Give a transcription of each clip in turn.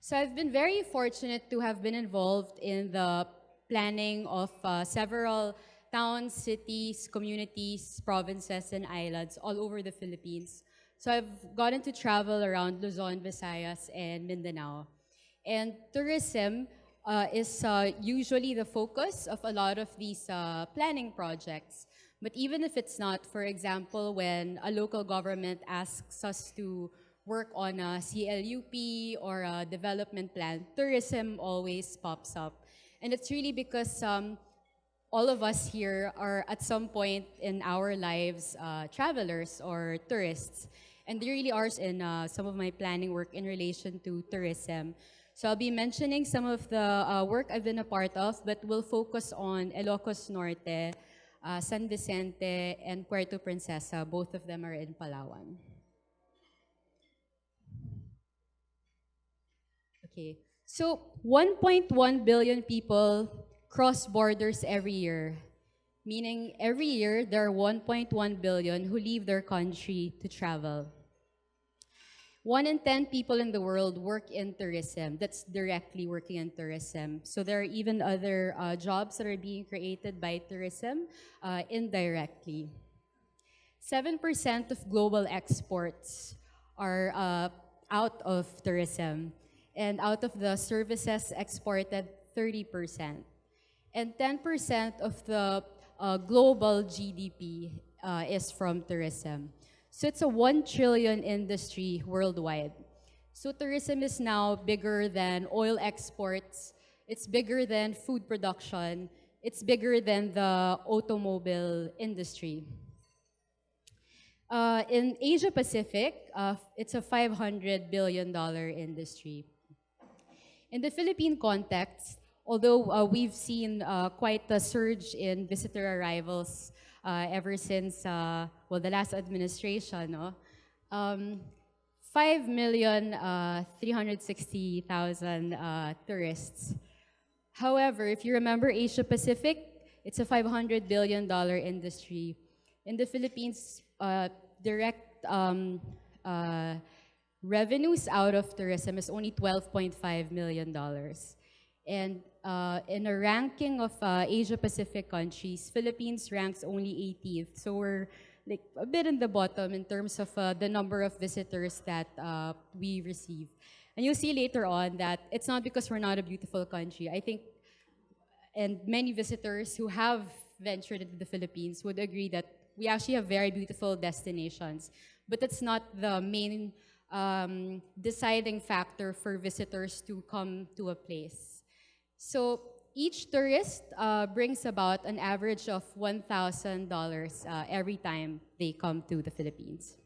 So I've been very fortunate to have been involved in the planning of several towns, cities, communities, provinces, and islands all over the Philippines. So I've gotten to travel around Luzon, Visayas, and Mindanao. And tourism is usually the focus of a lot of these planning projects. But even if it's not, for example, when a local government asks us to work on a CLUP or a development plan, tourism always pops up. And it's really because all of us here are at some point in our lives travelers or tourists. And there really are in some of my planning work in relation to tourism. So I'll be mentioning some of the work I've been a part of, but we'll focus on Ilocos Norte, San Vicente, and Puerto Princesa. Both of them are in Palawan. Okay, so 1.1 billion people cross borders every year, meaning every year there are 1.1 billion who leave their country to travel. 1 in 10 people in the world work in tourism. That's directly working in tourism. So there are even other jobs that are being created by tourism indirectly. 7% of global exports are out of tourism. And out of the services exported, 30%. And 10% of the global GDP is from tourism. So it's a 1 trillion industry worldwide. So tourism is now bigger than oil exports, it's bigger than food production, it's bigger than the automobile industry. In Asia Pacific, it's a $500 billion industry. In the Philippine context, although we've seen quite a surge in visitor arrivals ever since the last administration, no? 5,360,000 tourists. However, if you remember Asia Pacific, it's a $500 billion industry. In the Philippines, direct revenues out of tourism is only $12.5 million. And in a ranking of Asia Pacific countries, Philippines ranks only 18th. So we're like a bit in the bottom in terms of the number of visitors that we receive. And you'll see later on that it's not because we're not a beautiful country. I think, and many visitors who have ventured into the Philippines would agree that we actually have very beautiful destinations. But that's not the main deciding factor for visitors to come to a place. So each tourist brings about an average of $1,000 every time they come to the Philippines.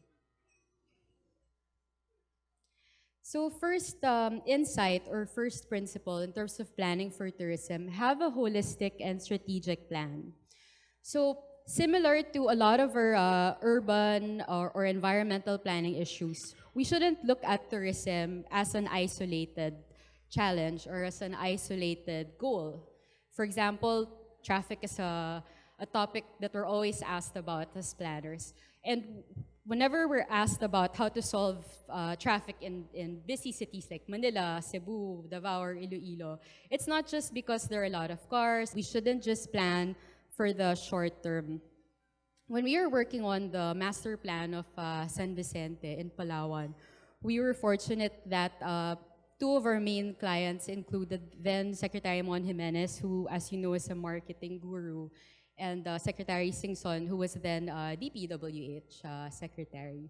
So first insight or first principle in terms of planning for tourism, have a holistic and strategic plan. So similar to a lot of our urban or environmental planning issues, we shouldn't look at tourism as an isolated challenge or as an isolated goal. For example, traffic is a topic that we're always asked about as planners. And whenever we're asked about how to solve traffic in busy cities like Manila, Cebu, Davao, or Iloilo, it's not just because there are a lot of cars. We shouldn't just plan for the short term. When we were working on the master plan of San Vicente in Palawan, we were fortunate that two of our main clients included then Secretary Mon Jimenez, who, as you know, is a marketing guru, and Secretary Singson, who was then DPWH Secretary.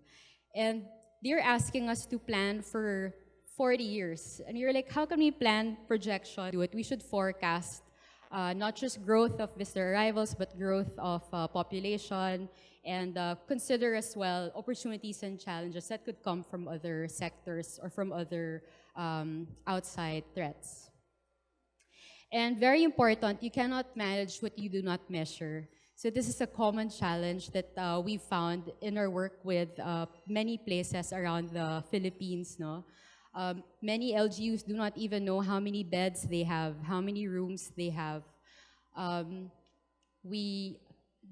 And they're asking us to plan for 40 years. And you're like, how can we plan projection? Do it. We should forecast not just growth of visitor arrivals, but growth of population, and consider as well opportunities and challenges that could come from other sectors or from other outside threats. And very important, you cannot manage what you do not measure. So this is a common challenge that we found in our work with many places around the Philippines. No? Many LGUs do not even know how many beds they have, how many rooms they have.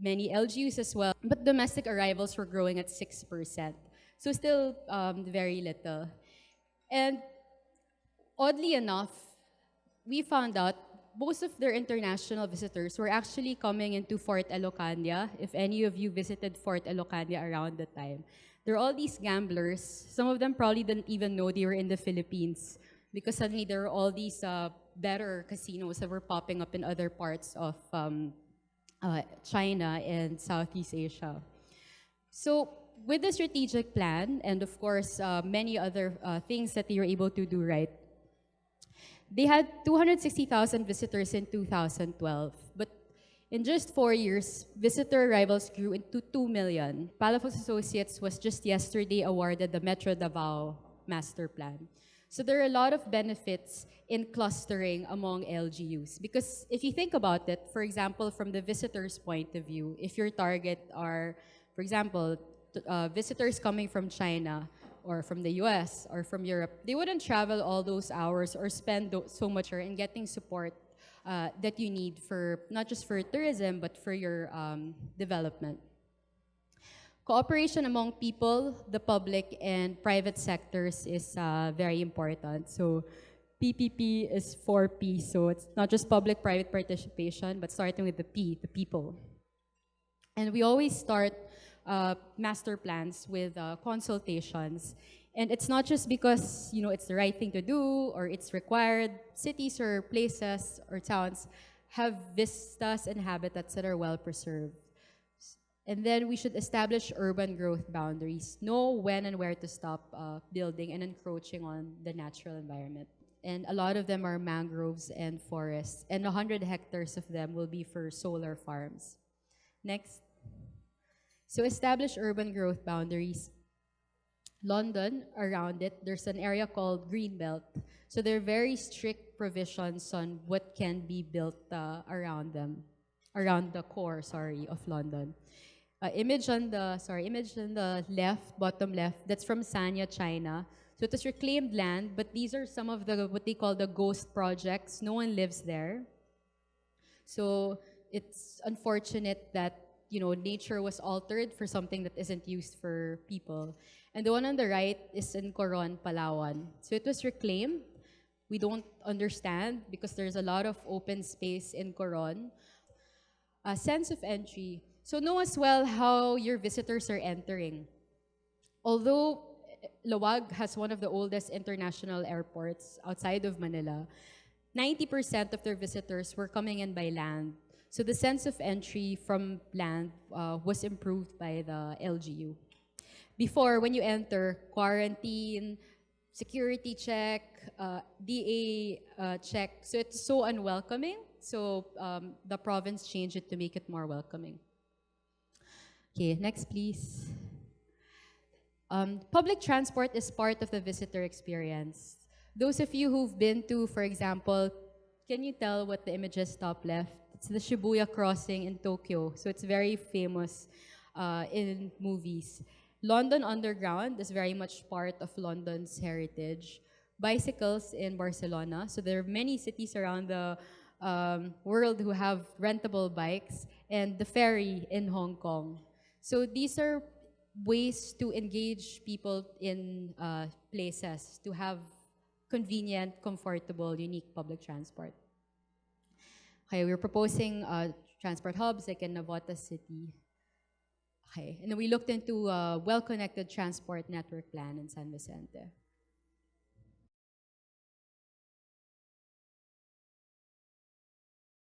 Many LGUs as well, but domestic arrivals were growing at 6%. So still very little. And oddly enough, we found out most of their international visitors were actually coming into Fort Elocandia. If any of you visited Fort Elocandia around the time, there are all these gamblers. Some of them probably didn't even know they were in the Philippines because suddenly there are all these better casinos that were popping up in other parts of China and Southeast Asia. So with the strategic plan and of course many other things that they were able to do right, they had 260,000 visitors in 2012, but in just 4 years, visitor arrivals grew into 2 million. Palafox Associates was just yesterday awarded the Metro Davao Master Plan. So there are a lot of benefits in clustering among LGUs. Because if you think about it, for example, from the visitor's point of view, if your target are, for example, visitors coming from China, or from the US or from Europe, they wouldn't travel all those hours or spend so much in getting support that you need for not just for tourism but for your development. Cooperation among people, the public, and private sectors is very important. So PPP is 4P, so it's not just public-private participation, but starting with the P, the people. And we always start master plans with consultations. And it's not just because it's the right thing to do or it's required. Cities or places or towns have vistas and habitats that are well preserved. And then we should establish urban growth boundaries, know when and where to stop building and encroaching on the natural environment. And a lot of them are mangroves and forests, and 100 hectares of them will be for solar farms. Next. So establish urban growth boundaries. London, around it, there's an area called Greenbelt. So there are very strict provisions on what can be built around them, around the core, of London. Image on the left, bottom left, that's from Sanya, China. So it is reclaimed land, but these are some of the what they call the ghost projects. No one lives there. So it's unfortunate that nature was altered for something that isn't used for people. And the one on the right is in Coron, Palawan. So it was reclaimed. We don't understand because there's a lot of open space in Coron. A sense of entry. So know as well how your visitors are entering. Although Lawag has one of the oldest international airports outside of Manila, 90% of their visitors were coming in by land. So the sense of entry from land was improved by the LGU. Before, when you enter, quarantine, security check, DA check. So it's so unwelcoming. So the province changed it to make it more welcoming. Okay, next please. Public transport is part of the visitor experience. Those of you who've been to, for example, can you tell what the image is top left? It's the Shibuya crossing in Tokyo. So it's very famous in movies. London Underground is very much part of London's heritage. Bicycles in Barcelona. So there are many cities around the world who have rentable bikes. And the ferry in Hong Kong. So these are ways to engage people in places to have convenient, comfortable, unique public transport. Okay, we're proposing transport hubs like in Navotas City. Okay, and then we looked into a well-connected transport network plan in San Vicente.